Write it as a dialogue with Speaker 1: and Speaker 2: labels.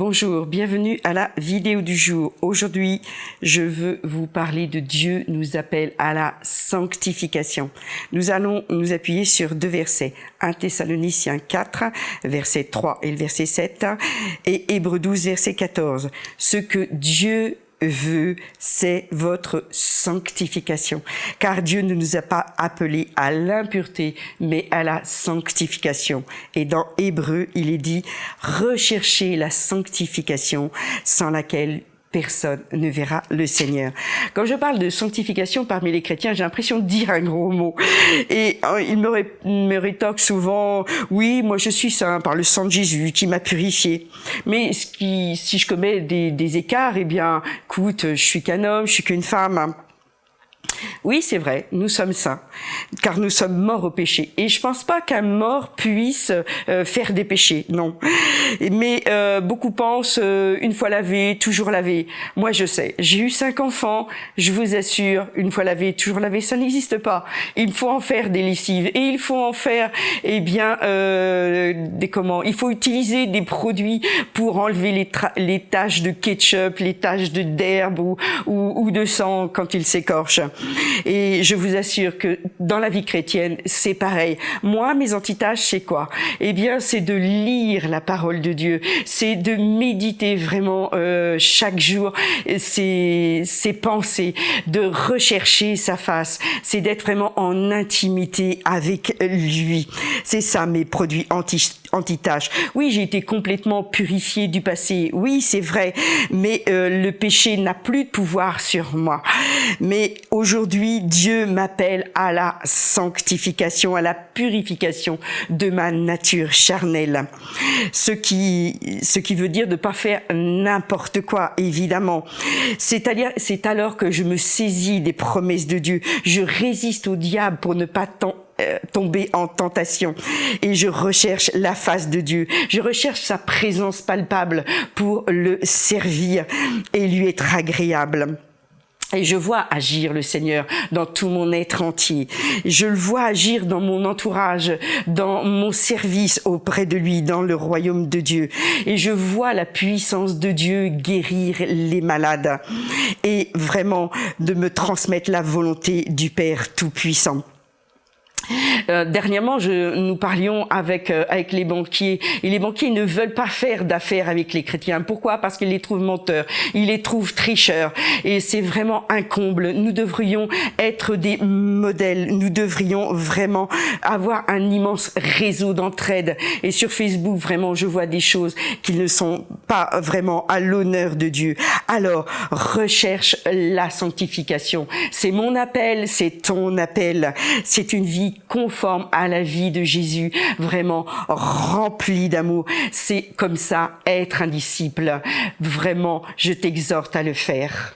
Speaker 1: Bonjour, bienvenue à la vidéo du jour. Aujourd'hui, je veux vous parler de Dieu nous appelle à la sanctification. Nous allons nous appuyer sur deux versets. 1 Thessaloniciens 4, verset 3 et le verset 7 et Hébreux 12, verset 14. Ce que Dieu veut, c'est votre sanctification. Car Dieu ne nous a pas appelés à l'impureté, mais à la sanctification. Et dans Hébreux, il est dit, recherchez la sanctification sans laquelle personne ne verra le Seigneur. Quand je parle de sanctification parmi les chrétiens, j'ai l'impression de dire un gros mot. Et ils me rétorquent souvent, oui, moi je suis saint par le sang de Jésus qui m'a purifié. Mais si je commets des écarts, eh bien, écoute, je suis qu'un homme, je suis qu'une femme. Oui, c'est vrai, nous sommes saints, car nous sommes morts au péché. Et je pense pas qu'un mort puisse faire des péchés, non. Mais beaucoup pensent, une fois lavé, toujours lavé. Moi, je sais, j'ai eu 5 enfants, je vous assure, une fois lavé, toujours lavé, ça n'existe pas. Il faut en faire des lessives, et il faut en faire, eh bien, il faut utiliser des produits pour enlever les taches de ketchup, les taches d'herbe ou de sang quand il s'écorche. Et je vous assure que dans la vie chrétienne, c'est pareil. Moi, mes antitaches, c'est quoi? Eh bien, c'est de lire la parole de Dieu. C'est de méditer vraiment chaque jour ses pensées, de rechercher sa face. C'est d'être vraiment en intimité avec lui. C'est ça, mes produits anti-taches. Oui, j'ai été complètement purifiée du passé. Oui, c'est vrai. Mais le péché n'a plus de pouvoir sur moi. Mais aujourd'hui, Dieu m'appelle à la sanctification, à la purification de ma nature charnelle. Ce qui veut dire de pas faire n'importe quoi, évidemment. C'est alors que je me saisis des promesses de Dieu. Je résiste au diable pour ne pas tomber en tentation et je recherche la face de Dieu. Je recherche sa présence palpable pour le servir et lui être agréable. Et je vois agir le Seigneur dans tout mon être entier. Je le vois agir dans mon entourage, dans mon service auprès de lui, dans le royaume de Dieu. Et je vois la puissance de Dieu guérir les malades et vraiment de me transmettre la volonté du Père Tout-Puissant. Dernièrement, nous parlions avec les banquiers et les banquiers ne veulent pas faire d'affaires avec les chrétiens. Pourquoi? Parce qu'ils les trouvent menteurs, ils les trouvent tricheurs et c'est vraiment un comble. Nous devrions être des modèles, nous devrions vraiment avoir un immense réseau d'entraide et sur Facebook, vraiment, je vois des choses qui ne sont pas vraiment à l'honneur de Dieu. Alors, recherche la sanctification. C'est mon appel, c'est ton appel. C'est une vie conforme à la vie de Jésus, vraiment remplie d'amour. C'est comme ça, être un disciple. Vraiment, je t'exhorte à le faire.